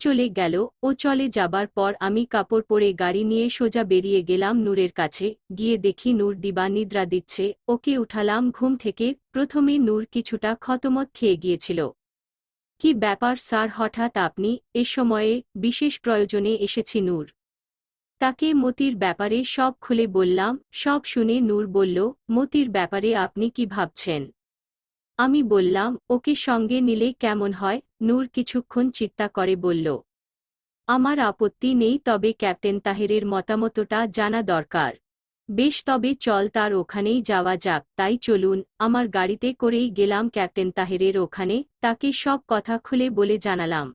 চলে গেল। ও চলে যাবার পর আমি কাপড় পরে গাড়ি নিয়ে সোজা বেরিয়ে গেলাম নূরের কাছে। গিয়ে দেখি নূর দিবা নিদ্রা দিচ্ছে। ওকে উঠালাম ঘুম থেকে। প্রথমে নূর কিছুটা খতমত খেয়ে গিয়েছিল। কি ব্যাপার স্যার, হঠাৎ আপনি এ সময়ে? বিশেষ প্রয়োজনে এসেছি নূর। তাকে মতির ব্যাপারে সব খুলে বললাম। সব শুনে নূর বলল, মতির ব্যাপারে আপনি কি ভাবছেন? আমি বললাম, ওকে সঙ্গে নিলে কেমন হয়? নূর কিছুক্ষণ চিন্তা করে বলল, আমার আপত্তি নেই, তবে ক্যাপ্টেন তাহেরের মতামতটা জানা দরকার। বেশ, তবে চল তার ওখানেই যাওয়া যাক। তাই চলুন। আমার গাড়িতে করেই গেলাম ক্যাপ্টেন তাহেরের ওখানে। তাকে সব কথা খুলে বলে জানালাম।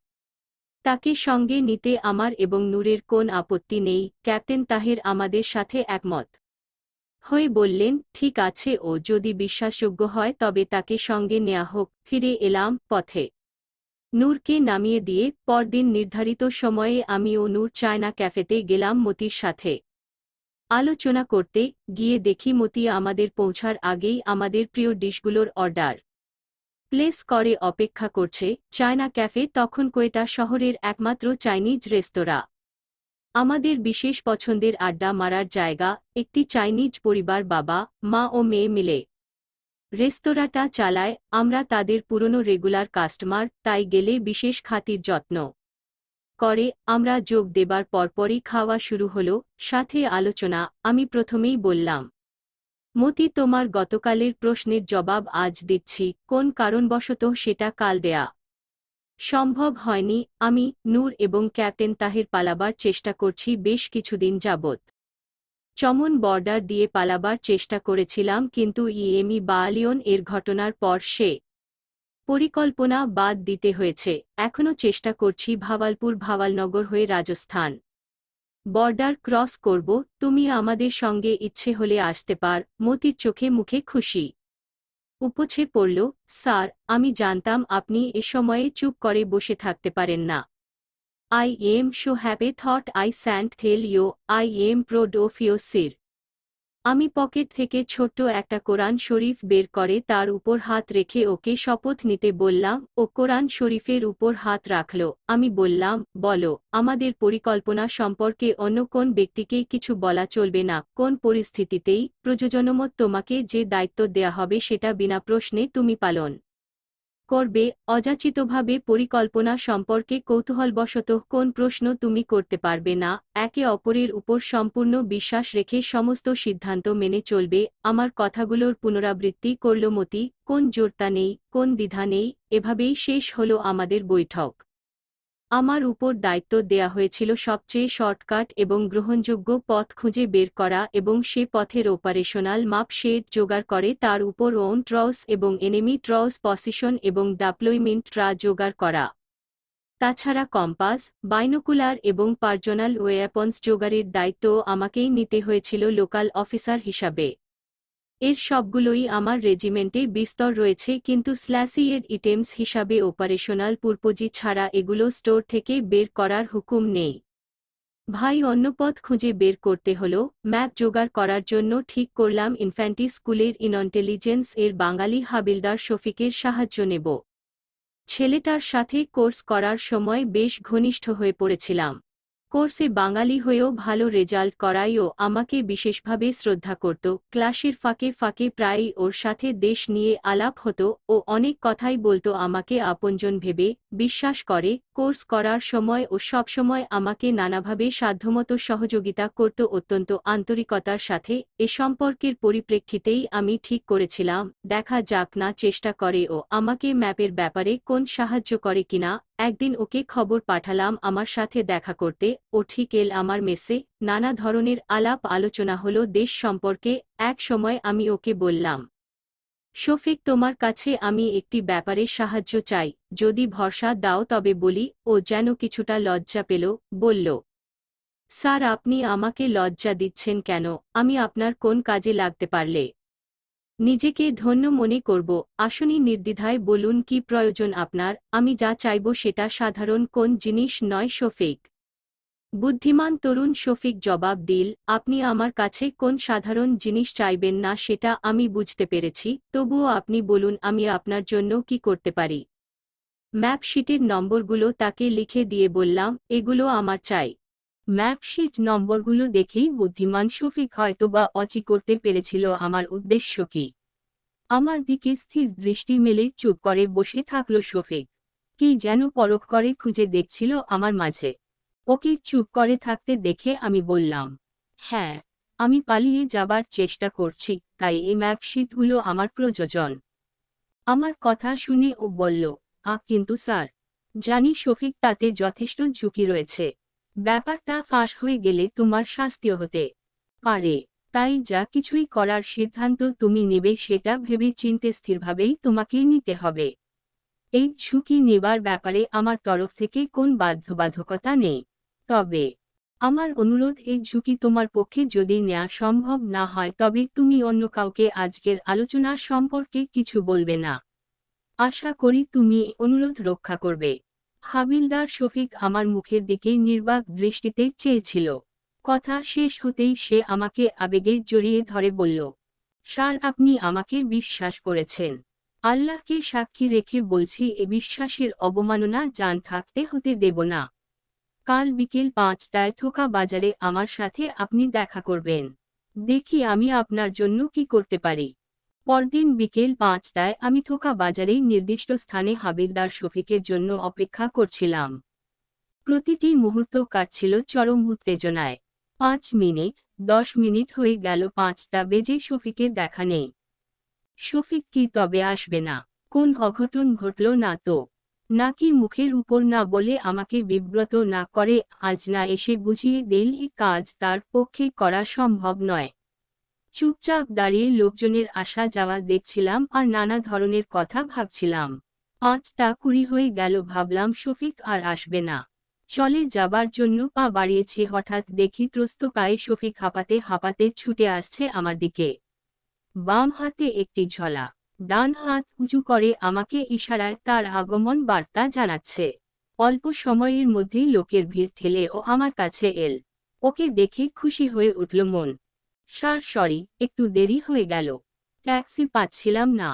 তাকে সঙ্গে নিতে আমার এবং নূরের কোন আপত্তি নেই। ক্যাপ্টেন তাহের আমাদের সাথে একমত হয়ে বললেন, ঠিক আছে, ও যদি বিশ্বাসযোগ্য হয় তবে তাকে সঙ্গে নেওয়া হোক। ফিরে এলাম পথে। নূরকে নামিয়ে দিয়ে পরদিন নির্ধারিত সময়ে আমি ও নূর চায়না ক্যাফেতে গেলাম মতির সাথে আলোচনা করতে। গিয়ে দেখি মতি আমাদের পৌঁছার আগেই আমাদের প্রিয় ডিশগুলোর অর্ডার প্লেস করে অপেক্ষা করছে। চায়না ক্যাফে তখন কোয়েটা শহরের একমাত্র চাইনিজ রেস্তোরাঁ। আমাদের বিশেষ পছন্দের আড্ডা মারার জায়গা। একটি চাইনিজ পরিবার, বাবা, মা ও মেয়ে মিলে রেস্তোরাঁটা চালায়। আমরা তাদের পুরনো রেগুলার কাস্টমার, তাই গেলে বিশেষ খাতির যত্ন করে। আমরা যোগ দেবার পরপরই খাওয়া শুরু হলো, সাথে আলোচনা। আমি প্রথমেই বললাম, মতি, তোমার গতকালের প্রশ্নের জবাব আজ দিচ্ছি। কোন কারণবশত সেটা কাল দেয়া সম্ভব হয়নি। আমি, নূর এবং ক্যাপ্টেন তাহের পালাবার চেষ্টা করছি বেশ কিছুদিন যাবৎ। চমন বর্ডার দিয়ে পালাবার চেষ্টা করেছিলাম, কিন্তু ইএমই বায়ালিয়ন এর ঘটনার পর সে পরিকল্পনা বাদ দিতে হয়েছে। এখনও চেষ্টা করছি ভাওয়ালনগর হয়ে রাজস্থান বর্ডার ক্রস করব। তুমি আমাদের সঙ্গে ইচ্ছে হলে আসতে পার। মতির চোখে মুখে খুশি উপছে পড়ল। স্যার, আমি জানতাম আপনি এ সময়ে চুপ করে বসে থাকতে পারেন না। I am so happy thought I shan't tell you, I am proud of you sir। আমি পকেট থেকে ছোট্ট একটা কোরআন শরীফ বের করে তার উপর হাত রেখে ওকে শপথ নিতে বললাম। ও কোরআন শরীফের উপর হাত রাখল। আমি বললাম, বলো, আমাদের পরিকল্পনা সম্পর্কে অন্য কোন ব্যক্তিকেই কিছু বলা চলবে না। কোন পরিস্থিতিতেই প্রয়োজনমত তোমাকে যে দায়িত্ব দেয়া হবে সেটা বিনা প্রশ্নে তুমি পালন করবে। অযাচিতভাবে পরিকল্পনা সম্পর্কে কৌতূহলবশত কোন প্রশ্ন তুমি করতে পারবে না। একে অপরের উপর সম্পূর্ণ বিশ্বাস রেখে সমস্ত সিদ্ধান্ত মেনে চলবে। আমার কথাগুলোর পুনরাবৃত্তি করল মতি। কোন জোরতা নেই, কোন দ্বিধা নেই। এভাবেই শেষ হলো আমাদের বৈঠক। আমার উপর দায়িত্ব দেয়া হয়েছিল সবচেয়ে শর্টকাট এবং গ্রহণযোগ্য পথ খুঁজে বের করা এবং সে পথের অপারেশনাল মাপ শেড জোগাড় করে তার উপর ওন ট্রস এবং এনিমি ট্রস পজিশন এবং ডাপ্লয়মেন্ট ট্রা জোগাড় করা। তাছাড়া কম্পাস, বাইনোকুলার এবং পার্সোনাল ওয়েপন্স জোগাড়ের দায়িত্বও আমাকেই নিতে হয়েছিল লোকাল অফিসার হিসাবে। এর সবগুলোই আমার রেজিমেন্টে বিস্তর রয়েছে, কিন্তু স্ল্যাশিয়েড ইটেমস হিসাবে অপারেশনাল পুরপোজি ছাড়া এগুলো স্টোর থেকে বের করার হুকুম নেই। ভাই, অন্য পথ খুঁজে বের করতে হলো। ম্যাপ জোগাড় করার জন্য ঠিক করলাম ইনফ্যান্ট্রি স্কুলের ইনটেলিজেন্স এর বাঙালি হাবিলদার শফিকের সাহায্য নেব। ছেলেটার সাথে কোর্স করার সময় বেশ ঘনিষ্ঠ হয়ে পড়েছিলাম। কোর্সে বাঙালি হয়েও ভালো রেজাল্ট করায় ও আমাকে বিশেষভাবে শ্রদ্ধা করত। ক্লাসের ফাঁকে ফাঁকে প্রায়ই ওর সাথে দেশ নিয়ে আলাপ হতো। ও অনেক কথাই বলতো আমাকে আপনজন ভেবে। বিশ্বাস করে, কোর্স করার সময় ও সবসময় আমাকে নানাভাবে সাধ্যমতো সহযোগিতা করত অত্যন্ত আন্তরিকতার সাথে। এ সম্পর্কের পরিপ্রেক্ষিতেই আমি ঠিক করেছিলাম, দেখা যাক না চেষ্টা করে ও আমাকে ম্যাপের ব্যাপারে কোন সাহায্য করে কিনা। একদিন ওকে খবর পাঠালাম আমার সাথে দেখা করতে। ও ঠিক এল আমার মেসে। নানা ধরনের আলাপ আলোচনা হলো দেশ সম্পর্কে। এক সময় আমি ওকে বললাম, শফিক, তোমার কাছে আমি একটি ব্যাপারে সাহায্য চাই, যদি ভরসা দাও তবে বলি। ও যেন কিছুটা লজ্জা পেল, বলল, স্যার, আপনি আমাকে লজ্জা দিচ্ছেন কেন? আমি আপনার কোন কাজে লাগতে পারলে নিজেকে ধন্য মনে করব? আসুনি, নির্দ্বিধায় বলুন কি প্রয়োজন আপনার। আমি যা চাইব সেটা সাধারণ কোন জিনিস নয় শফিক। বুদ্ধিমান তরুণ শফিক জবাব দিল, আপনি আমার কাছে কোন সাধারণ জিনিস চাইবেন না সেটা আমি বুঝতে পেরেছি, তবুও আপনি বলুন আমি আপনার জন্য কি করতে পারি। ম্যাপশিটের নম্বরগুলো তাকে লিখে দিয়ে বললাম, এগুলো আমার চাই। ম্যাপশিট নম্বরগুলো দেখেই বুদ্ধিমান শফিক হয়তোবা অচি করতে পেরেছিল আমার উদ্দেশ্য কি। আমার দিকে স্থির দৃষ্টি মেলে চুপ করে বসে থাকল শফিক। কি যেন পরখ করে খুঁজে দেখছিল আমার মাঝে। ওকে চুপ করে থাকতে দেখে আমি বললাম, হ্যাঁ, আমি পালিয়ে যাবার চেষ্টা করছি, তাই এই ম্যাপশিটগুলো আমার প্রয়োজন। আমার কথা শুনে ও বলল, কিন্তু স্যার, জানি শফিক তাতে যথেষ্ট ঝুঁকি রয়েছে। ব্যাপারটা ফাঁস হয়ে গেলে তোমার শাস্তিও হতে পারে। তাই যা কিছুই করার সিদ্ধান্ত তুমি নেবে সেটা ভেবে চিন্তে স্থিরভাবেই তোমাকে নিতে হবে। এই ঝুঁকি নেবার ব্যাপারে আমার তরফ থেকে কোন বাধ্যবাধকতা নেই। তবে আমার অনুরোধ, এই ঝুঁকি তোমার পক্ষে যদি নেওয়া সম্ভব না হয় তবে তুমি অন্য কাউকে আজকের আলোচনা সম্পর্কে কিছু বলবে না। আশা করি তুমি অনুরোধ রক্ষা করবে। হাবিলদার শফিক আমার মুখের দিকে নির্বাক দৃষ্টিতে চেয়েছিল। কথা শেষ হতেই সে আমাকে আবেগে জড়িয়ে ধরে বলল, স্যার, আপনি আমাকে বিশ্বাস করেছেন। আল্লাহকে সাক্ষী রেখে বলছি, এ বিশ্বাসের অবমাননা জান থাকতে হতে দেব না। কাল বিকেল 5টায় থোকা বাজারে আমার সাথে আপনি দেখা করবেন। দেখি আমি আপনার জন্য কি করতে পারি। পরদিন বিকেল 5টায় আমি থোকা বাজারেই নির্দিষ্ট স্থানে হাবিলদার শফিকের জন্য অপেক্ষা করছিলাম। প্রতিটি মুহূর্ত কাটছিল চরম উত্তেজনায়। 5 মিনিট, 10 মিনিট হয়ে গেল, 5টা বেজে শফিকের দেখা নেই। শফিক কি তবে আসবে না? কোন অঘটন ঘটল না তো? নাকি মুখের উপর না বলে আমাকে বিব্রত না করে আজ না এসে বুঝিয়ে দিল এই কাজ তার পক্ষে করা সম্ভব নয়। চুপচাপ দাঁড়িয়ে লোকজনের আসা যাওয়া দেখছিলাম আর নানা ধরনের কথা ভাবছিলাম। 5টা 20 হয়ে গেল, ভাবলাম শফিক আর আসবে না। চলে যাবার জন্য পা বাড়িয়েছি, হঠাৎ দেখি ত্রস্ত পায়ে শফিক হাঁপাতে হাঁপাতে ছুটে আসছে আমার দিকে। বাম হাতে একটি ঝোলা, ডান হাত উঁচু করে আমাকে ইশারায় তার আগমন বার্তা জানাচ্ছে। অল্প সময়ের মধ্যেই লোকের ভিড় ঠেলে ও আমার কাছে এল। ওকে দেখে খুশি হয়ে উঠল মন। স্যার, সরি, একটু দেরি হয়ে গেল, ট্যাক্সি পাচ্ছিলাম না।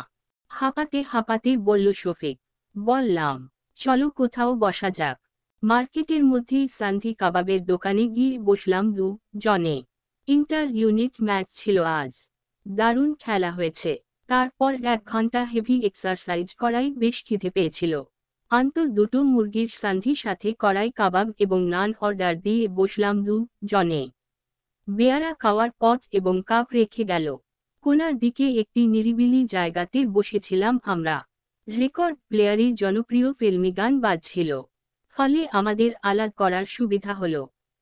হাঁপাতে হাঁপাতে বলল শফিক। বললাম, চলো কোথাও বসা যাক। মার্কেটের মধ্যেই সান্থি কাবাবের দোকানে গিয়ে বসলাম। জনে ইন্টার ইউনিট ম্যাচ ছিল আজ। দারুণ খেলা হয়েছে। তারপর 1 ঘন্টা হেভি এক্সারসাইজ করাই বেশ খিদে পেয়েছিল। দুটো মুরগির সান্থি সাথে কড়াই কাবাব এবং নান অর্ডার দিয়ে বসলাম জনে। বেয়ারা খাওয়ার পট এবং কাপ রেখে গেল। কোনার দিকে একটি নিরিবিলি জায়গাতে বসেছিলাম আমরা। রেকর্ড প্লেয়ারে জনপ্রিয় ফিল্মি গান বাজছিল। ফলে আমাদের আলাপ করার সুবিধা হলো।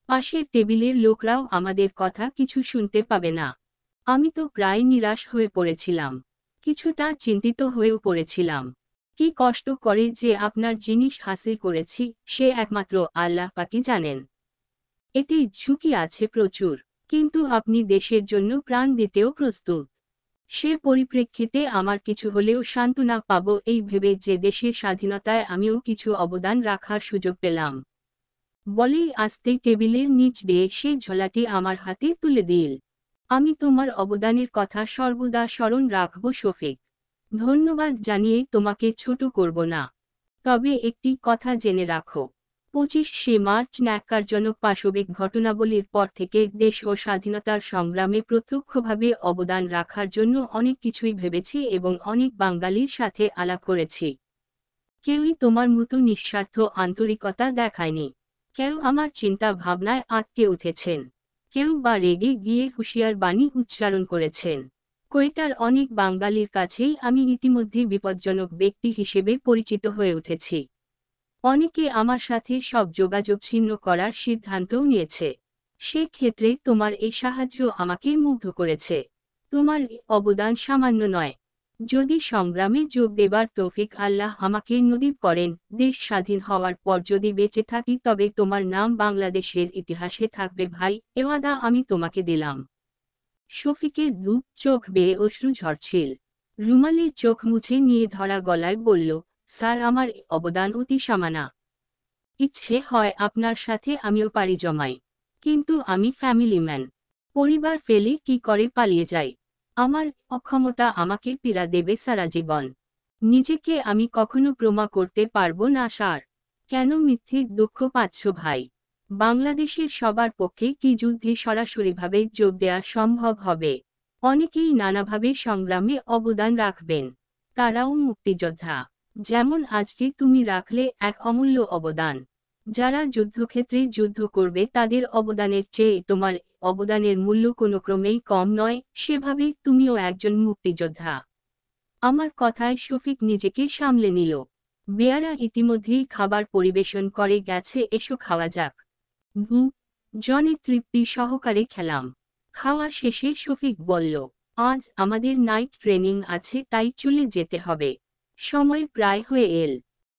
পাশের টেবিলের লোকরাও আমাদের কথা কিছু শুনতে পাবে না। আমি তো প্রায় নিরাশ হয়ে পড়েছিলাম। কিছুটা চিন্তিত হয়েও পড়েছিলাম। কি কষ্ট করে যে আপনার জিনিস হাসিল করেছি সে একমাত্র আল্লাহ পাকই জানেন। এতে ঝুঁকি আছে প্রচুর, কিন্তু আপনি দেশের জন্য প্রাণ দিতেও প্রস্তুত। সে পরিপ্রেক্ষিতে আমার কিছু হলেও সান্ত্বনা পাবো এই ভেবে যে দেশের স্বাধীনতায় আমিও কিছু অবদান রাখার সুযোগ পেলাম। বলেই আস্তে টেবিলের নিচ দিয়ে সে ঝোলাটি আমার হাতে তুলে দিল। আমি তোমার অবদানের কথা সর্বদা স্মরণ রাখব শফিক। ধন্যবাদ জানিয়ে তোমাকে ছোট করব না। তবে একটি কথা জেনে রাখো, 25শে মার্চ ন্যাক্কারজনক পাশবিক ঘটনাবলীর পর থেকে দেশ ও স্বাধীনতার সংগ্রামে প্রত্যক্ষভাবে অবদান রাখার জন্য অনেক কিছুই ভেবেছি এবং অনেক বাঙালির সাথে আলাপ করেছি। কেউই তোমার মতো নিঃস্বার্থ আন্তরিকতা দেখায়নি। কেউ আমার চিন্তা ভাবনায় আটকে উঠেছেন, কেউ বা রেগে গিয়ে হুঁশিয়ার বাণী উচ্চারণ করেছেন। কোয়েটার অনেক বাঙালির কাছেই আমি ইতিমধ্যে বিপজ্জনক ব্যক্তি হিসেবে পরিচিত হয়ে উঠেছি। অনেকে আমার সাথে সব যোগাযোগ ছিন্ন করার সিদ্ধান্তও নিয়েছে। সেক্ষেত্রে তোমার এই সাহায্য আমাকে মুগ্ধ করেছে। তোমার অবদান সামান্য নয়। যদি সংগ্রামে যোগ দেবার তৌফিক আল্লাহ আমাকে নসিব করেন, দেশ স্বাধীন হওয়ার পর যদি বেঁচে থাকি তবে তোমার নাম বাংলাদেশের ইতিহাসে থাকবে ভাই, এ ওয়াদা আমি তোমাকে দিলাম। শফিকের চোখ বেয়ে অশ্রু ঝরছিল। রুমালের চোখ মুছে নিয়ে ধরা গলায় বলল, স্যার, আমার অবদান অতি সামান্য। ইচ্ছে হয় আপনার সাথে আমিও পাড়ি জমাই, কিন্তু আমি ফ্যামিলি ম্যান। পরিবার ফেলে কি করে পালিয়ে যাই? আমার অক্ষমতা আমাকে পীড়া দেবে সারা জীবন। নিজেকে আমি কখনো প্রমাণ করতে পারবো না স্যার। কেন মিথ্যে দুঃখ পাচ্ছ ভাই? বাংলাদেশের সবার পক্ষে কি যুদ্ধে সরাসরিভাবে যোগ দেয়া সম্ভব হবে? অনেকেই নানাভাবে সংগ্রামে অবদান রাখবেন। তারাও মুক্তিযোদ্ধা। যেমন আজকে তুমি রাখলে এক অমূল্য অবদান। যারা যুদ্ধক্ষেত্রে যুদ্ধ করবে তাদের অবদানের চেয়ে তোমার অবদানের মূল্য কোনো ক্রমেই কম নয়, সেভাবে তুমিও একজন মুক্তিযোদ্ধা। আমার কথায় শফিক নিজেকে সামলে নিল। বেয়ারা ইতিমধ্যেই খাবার পরিবেশন করে গেছে, এসো খাওয়া যাক। জনে তৃপ্তি সহকারে খেলাম। খাওয়া শেষে শফিক বলল, আজ আমাদের নাইট ট্রেনিং আছে, তাই চলে যেতে হবে। সময় প্রায় হয়ে এল।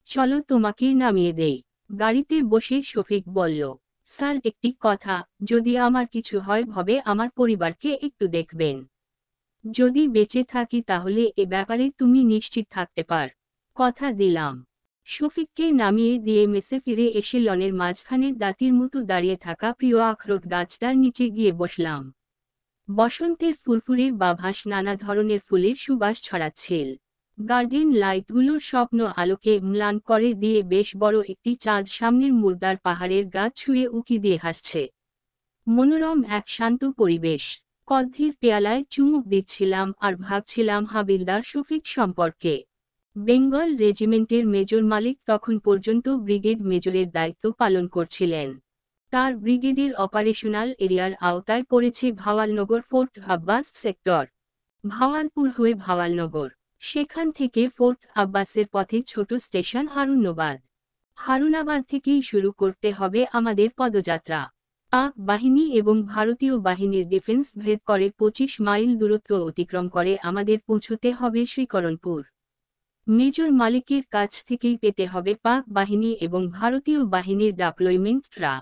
চলো তোমাকে নামিয়ে দেই। গাড়িতে বসে শফিক বলল, স্যার একটি কথা, যদি আমার কিছু হয় ভবে আমার পরিবারকে একটু দেখবেন। যদি বেঁচে থাকি তাহলে এ ব্যাপারে তুমি নিশ্চিত থাকতে পার। কথা দিলাম। শফিককে নামিয়ে দিয়ে মেসে ফিরে এসে লনের মাঝখানে দাঁতির মতো দাঁড়িয়ে থাকা প্রিয় আখরোট গাছটার নিচে গিয়ে বসলাম। বসন্তের ফুরফুরে বাভাস নানা ধরনের ফুলের সুবাস ছড়াচ্ছিল। গার্ডেন লাইটগুলোর স্বপ্ন আলোকে ম্লান করে দিয়ে বেশ বড় একটি চাঁদ সামনের মুর্দার পাহাড়ের গাছ ছুঁয়ে উকি দিয়ে হাসছে। মনোরম এক শান্ত পরিবেশ। কদ্ধির পেয়ালায় চুমুক দিচ্ছিলাম আর ভাবছিলাম হাবিলদার শফিক সম্পর্কে। বেঙ্গল রেজিমেন্টের মেজর মালিক তখন পর্যন্ত ব্রিগেড মেজরের দায়িত্ব পালন করছিলেন। তার ব্রিগেডের অপারেশনাল এরিয়ার আওতায় পড়েছে ভাওয়ালনগর ফোর্ট আব্বাস সেক্টর। ভাওয়ালপুর হয়ে ভাওয়ালনগর। সেখান থেকে ফোর্ট আব্বাসের পথে ছোট স্টেশন হারুনাবাদ। হারুনাবাদ থেকেই শুরু করতে হবে আমাদের পদযাত্রা। পাক বাহিনী এবং ভারতীয় বাহিনীর ডিফেন্স ভেদ করে 25 মাইল দূরত্ব অতিক্রম করে আমাদের পৌঁছতে হবে শ্রীকরণপুর। মেজর মালিকের কাছ থেকেই পেতে হবে পাক বাহিনী এবং ভারতীয় বাহিনীর ডিপ্লয়মেন্ট ট্রা।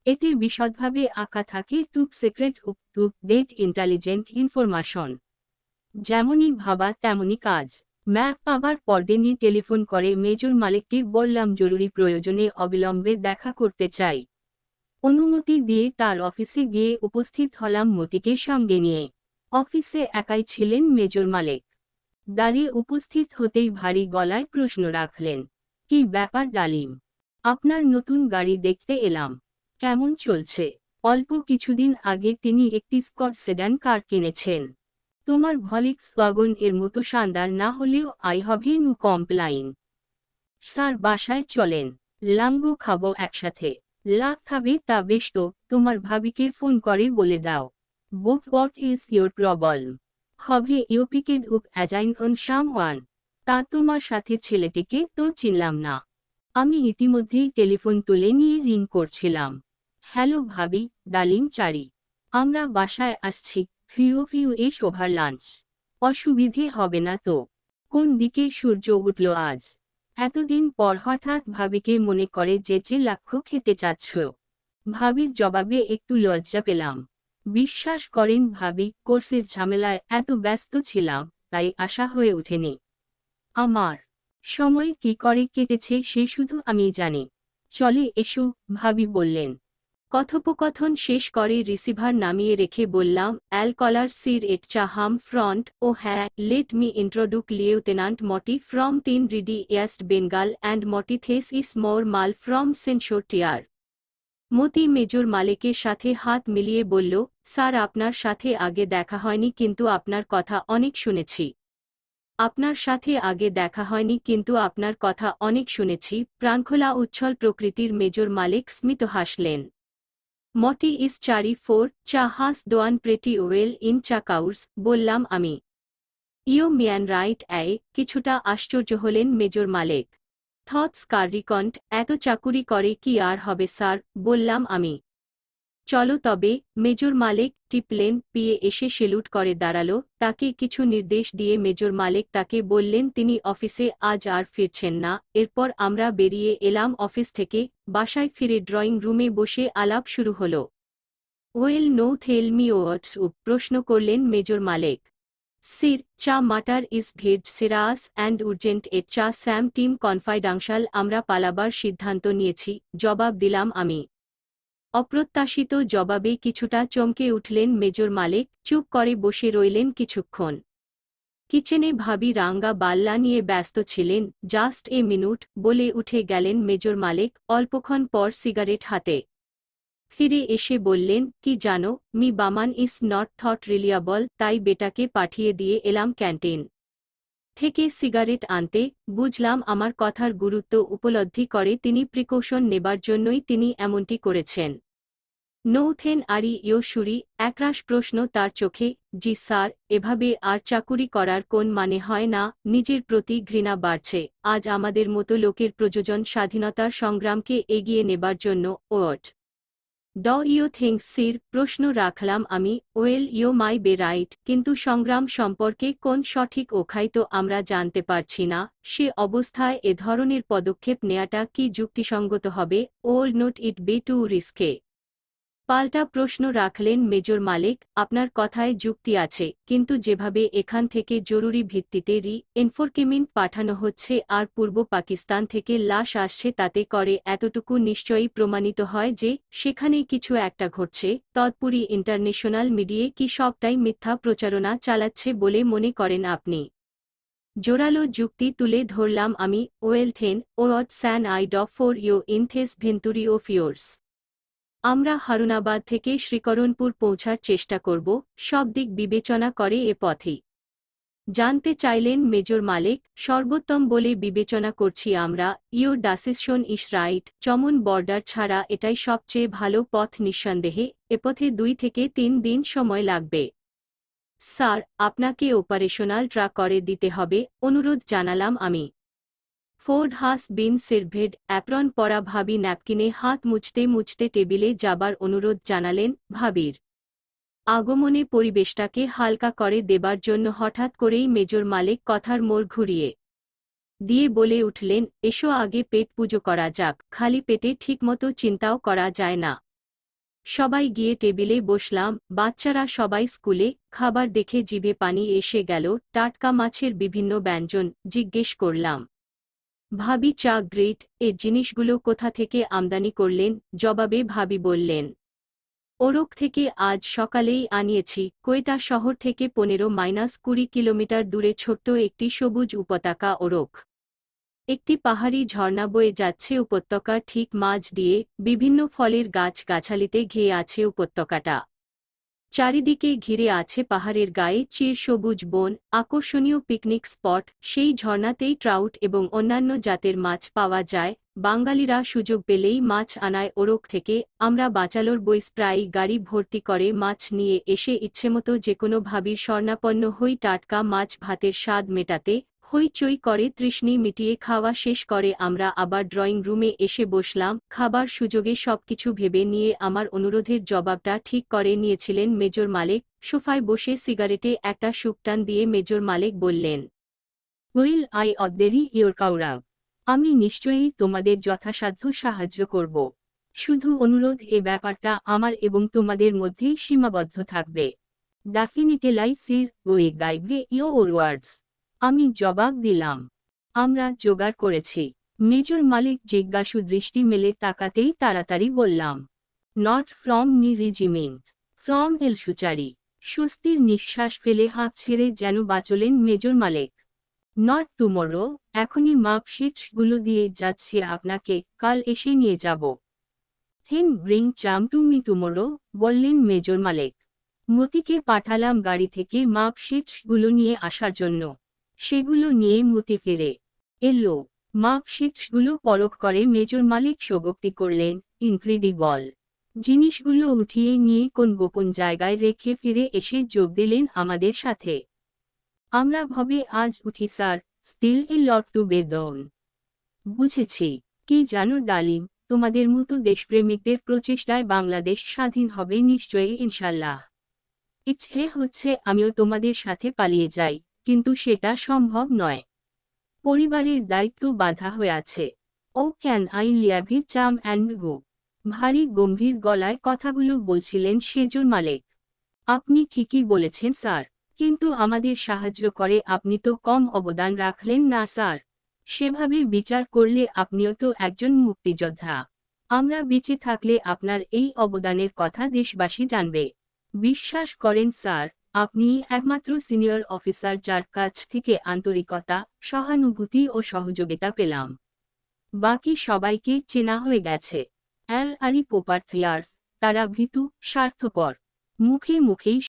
এতে বিশদভাবে আঁকা থাকে টুপ সিক্রেট টুপ ডেট ইন্টেলিজেন্ট ইনফরমেশন। যেমনই ভাবা তেমনই কাজ। ম্যাপ পাবার পরদিনই টেলিফোন করে মেজর মালিককে বললাম জরুরি প্রয়োজনে অবিলম্বে দেখা করতে চাই। অনুমতি দিয়ে তার অফিসে গিয়ে উপস্থিত হলাম মতিকে সঙ্গে নিয়ে। অফিসে একাই ছিলেন মেজর মালিক। দাঁড়িয়ে উপস্থিত হতেই ভারী গলায় প্রশ্ন রাখলেন, কি ব্যাপার ডালিম? আপনার নতুন গাড়ি দেখতে এলাম। কেমন চলছে? অল্প কিছুদিন আগে তিনি একটি স্কট সেডান কার কিনেছেন। তোমার ভলিক্স ওয়াগন এর মতো শানদার না হলেও I have no complain. Sir বাসায় চলেন, লাঙ্গো খাবো একসাথে। লাভ খাবে তা বেশ, তো তোমার ভাবিকে ফোন করে বলে দাও। বুক হোয়াট ইজ ইয়োর প্রবলেম? হবে ইউ পিকেড উপ অ্যাজাইন অন সামওয়ান? তা তোমার সাথে ছেলেটিকে তো চিনলাম না। আমি ইতিমধ্যেই টেলিফোন তুলে নিয়ে রিং করছিলাম। হ্যালো ভাবি, ডালিং চারি। আমরা বাসায় আসছি, ফিউ এস ওভার লাঞ্চ। অসুবিধে হবে না তো? কোন দিকে সূর্য উঠল আজ? এতদিন পর হঠাৎ ভাবিকে মনে করে যে লাক্ষ্য খেতে চাচ্ছ। ভাবির জবাবে একটু লজ্জা পেলাম। বিশ্বাস করেন ভাবি, কোর্সের ঝামেলায় এত ব্যস্ত ছিলাম, তাই আশা হয়ে ওঠেনি। আমার সময় কি করে কেটেছে সে শুধু আমি জানি। চলে এসো, ভাবি বললেন। কথোপকথন শেষ করে রিসিভার নামিয়ে রেখে বললাম, অ্যালকলার সির এট চাহাম ফ্রন্ট। ও হ্যাঁ, let me introduce lieutenant Moti from 3 রিডি east Bengal and Moti this is more মাল ফ্রম সেনশোটিয়ার। মতি মেজর মালিকের সাথে হাত মিলিয়ে বলল, স্যার আপনার সাথে আগে দেখা হয়নি কিন্তু আপনার কথা অনেক শুনেছি। আপনার সাথে আগে দেখা হয়নি কিন্তু আপনার কথা অনেক শুনেছি। প্রাণখোলা উচ্ছল প্রকৃতির মেজর মালিক স্মিত হাসলেন। মটি ইস চারি ফোর চা হাস দোয়ান প্রেটি ওয়েল ইন চা কাউর্স, বললাম আমি। ইউ মিয়ান রাইট কিছুটা আশ্চর্য হলেন মেজর মালিক। থটস কার্রিকন্ট, এত চাকুরি করে কি আর হবে স্যার, বললাম আমি। চলো তবে, মেজর মালিক টিপলেন। পিয়ে এসে সেলুট করে দাঁড়ালো। তাকে কিছু নির্দেশ দিয়ে মেজর মালিক তাকে বললেন তিনি অফিসে আজ আর ফিরছেন না। এরপর আমরা বেরিয়ে এলাম অফিস থেকে। বাসায় ফিরে ড্রয়িং রুমে বসে আলাপ শুরু হলো। ওয়েল নো থেল মি ওয়াটস উপ, প্রশ্ন করলেন মেজর মালিক। সির, চা মাটার ইজ ভেজ সিরাস অ্যান্ড উর্জেন্ট এ চা স্যাম টিম কনফাইডেন্সিয়াল, আমরা পালাবার সিদ্ধান্ত নিয়েছি, জবাব দিলাম আমি। অপ্রত্যাশিত জবাবে কিছুটা চমকে উঠলেন মেজর মালিক, চুপ করে বসে রইলেন কিছুক্ষণ। কিচেনে ভাবি রাঙ্গা বাল্লা নিয়ে ব্যস্ত ছিলেন। জাস্ট এ মিনিট বলে উঠে গেলেন মেজর মালিক অল্পক্ষণ পর সিগারেট হাতে ফিরে এসে বললেন, কি জানো, me Vamana is not thought রিলিয়াবল, তাই বেটাকে পাঠিয়ে দিয়ে এলাম ক্যান্টিন থেকে সিগারেট আনতে। বুঝলাম আমার কথার গুরুত্ব উপলব্ধি করে তিনি প্রিকশন নেবার জন্যই তিনি এমনটি করেছেন। নৌথেন আরি ইয়োশুরি, একরাশ প্রশ্ন তার চোখে। জি স্যার, এভাবে আর চাকুরি করার কোন মানে হয় না। নিজের প্রতি ঘৃণা বাড়ছে। আজ আমাদের মতো লোকের প্রয়োজন স্বাধীনতার সংগ্রামকে এগিয়ে নেবার জন্য। ওট ড ইউ থিঙ্ক সির, প্রশ্ন রাখলাম আমি। ওয়েল, ইউ মাই বে রাইট, কিন্তু সংগ্রাম সম্পর্কে কোন সঠিক ওখাই তো আমরা জানতে পারছি না। সে অবস্থায় এ ধরনের পদক্ষেপ নেয়াটা কি যুক্তিসঙ্গত হবে? ওল নোট ইট বে টু রিস্কে? পাল্টা প্রশ্ন রাখলেন মেজর মালিক। আপনার কথায় যুক্তি আছে, কিন্তু যেভাবে এখান থেকে জরুরি ভিত্তিতে রি-এনফোর্সমেন্ট পাঠানো হচ্ছে আর পূর্ব পাকিস্তান থেকে লাশ আসছে, তাতে করে এতটুকু নিশ্চয়ই প্রমাণিত হয় যে সেখানে কিছু একটা ঘটছে। তৎপরই ইন্টারন্যাশনাল মিডিয়ে কি সবটাই মিথ্যা প্রচারণা চালাচ্ছে বলে মনে করেন আপনি? জোরালো যুক্তি তুলে ধরলাম আমি। Well then, what can I do for you in this venture of yours? আমরা হারুনাবাদ থেকে শ্রীকরণপুর পৌঁছার চেষ্টা করব, সব দিক বিবেচনা করে এ পথেই। জানতে চাইলেন মেজর মালিক। সর্বোত্তম বলে বিবেচনা করছি আমরা। Your decision is right. Chaman border ছাড়া এটাই সবচেয়ে ভালো পথ নিঃসন্দেহে। এ পথে 2 থেকে 3 দিন সময় লাগবে। স্যার, আপনাকে অপারেশনাল ট্রাক করে দিতে হবে, অনুরোধ জানালাম আমি। ফোর্ড হাস বিন সিরভেড, অ্যাপ্রন পরা ভাবি ন্যাপকিনে হাত মুছতে মুছতে টেবিলে যাবার অনুরোধ জানালেন। ভাবির আগমনে পরিবেশটাকে হালকা করে দেবার জন্য হঠাৎ করেই মেজর মালিক কথার মোড় ঘুরিয়ে দিয়ে বলে উঠলেন, এসো আগে পেট পুজো করা যাক, খালি পেটে ঠিকমতো চিন্তাও করা যায় না। সবাই গিয়ে টেবিলে বসলাম। বাচ্চারা সবাই স্কুলে। খাবার দেখে জিভে পানি এসে গেল। টাটকা মাছের বিভিন্ন ব্যঞ্জন। জিজ্ঞেস করলাম, ভাবি চা গ্রেট, এ জিনিসগুলো কোথা থেকে আমদানি করলেন? জবাবে ভাবি বললেন, ওরক থেকে আজ সকালেই আনিয়েছি। কোয়েটা শহর থেকে 15-20 কিলোমিটার দূরে ছোট্ট একটি সবুজ উপত্যকা ওরক। একটি পাহাড়ি ঝর্ণা বয়ে যাচ্ছে উপত্যকার ঠিক মাঝ দিয়ে। বিভিন্ন ফলের গাছ গাছালিতে ঘেয়ে আছে উপত্যকাটা। চারিদিকে ঘিরে আছে পাহাড়ের গায়ে চির সবুজ বন, আকর্ষণীয় পিকনিক স্পট। সেই ঝর্ণাতেই ট্রাউট এবং অন্যান্য জাতের মাছ পাওয়া যায়। বাঙালিরা সুযোগ পেলেই মাছ আনায় ওরক থেকে। আমরা বাচালোর বইস প্রায়ই গাড়ি ভর্তি করে মাছ নিয়ে এসে ইচ্ছেমতো যেকোনো ভাবির স্বর্ণাপন্ন হই টাটকা মাছ ভাতের স্বাদ মেটাতে। হইচই করে তৃষ্ণি মিটিয়ে খাওয়া শেষ করে আমরা আবার ড্রয়িং রুমে এসে বসলাম। খাবার সুযোগে সবকিছু ভেবে নিয়ে আমার অনুরোধের জবাবটা ঠিক করে নিয়েছিলেন মেজর মালিক। সোফায় বসে সিগারেটে একটা শুকটান দিয়ে মেজর মালিক বললেন, উইল আই অদ্দেরি ইয়োর কাউরাব? আমি নিশ্চয়ই তোমাদের যথাসাধ্য সাহায্য করব। শুধু অনুরোধ, এ ব্যাপারটা আমার এবং তোমাদের মধ্যেই সীমাবদ্ধ থাকবে। ডেফিনিটলি সির, উই গাইবে ইয়োর ওয়ার্ডস। আমি জবাব দিলাম, আমরা জোগাড় করেছি। মেজর মালিক জিজ্ঞাসু দৃষ্টি মেলে তাকাতেই তাড়াতাড়ি বললাম, not from me regiment, from এলসুচারি। স্বস্তির নিঃশ্বাস ফেলে হাত ছেড়ে যেন বাঁচলেন মেজর মালিক। নট টুমোরো, এখনই মার্কশিটগুলো দিয়ে যাচ্ছি আপনাকে, কাল এসে নিয়ে যাব। Then bring them to me tomorrow, বললেন মেজর মালিক। মতিকে পাঠালাম গাড়ি থেকে মার্কশিটগুলো নিয়ে আসার জন্য। সেগুলো নিয়ে মতি ফিরে এলো। মার্কশিটগুলো পরখ করে মেজর মালিক স্বীকারোক্তি করলেন, ইনক্রেডিবল। জিনিসগুলো উঠিয়ে নিয়ে কোন গোপন জায়গায় রেখে ফিরে এসে যোগ দিলেন আমাদের সাথে। আমরা ভাবে আজ উঠি sir, still a lot to be done. বুঝেছি। কি জানো ডালিম, তোমাদের মতো দেশপ্রেমিকদের প্রচেষ্টায় বাংলাদেশ স্বাধীন হবে নিশ্চয়ই, ইনশাল্লাহ। ইচ্ছে হচ্ছে আমিও তোমাদের সাথে পালিয়ে যাই, কিন্তু সেটা সম্ভব নয়। পরিবারের দায়িত্ব বাধা হয়ে আছে। ও ক্যান আই লিভ চাম অ্যান্ড গো? ভারী গম্ভীর গলায় কথাগুলো বলছিলেন মেজর মালিক। আপনি ঠিকই বলেছেন স্যার, কিন্তু আমাদের সাহায্য করে আপনি তো কম অবদান রাখলেন না স্যার। সেভাবে বিচার করলে আপনিও তো একজন মুক্তিযোদ্ধা। আমরা বেঁচে থাকলে আপনার এই অবদানের কথা দেশবাসী জানবে। বিশ্বাস করেন স্যার, আপনি একমাত্র সিনিয়র অফিসার যার কাছ থেকে আন্তরিকতা, সহানুভূতি ও সহযোগিতা পেলাম। বাকি সবাইকে চেনা হয়ে গেছে। অ্যাল আরি পোপার ফিয়ার্স, তারা ভীতু, স্বার্থপর। মুখে মুখেই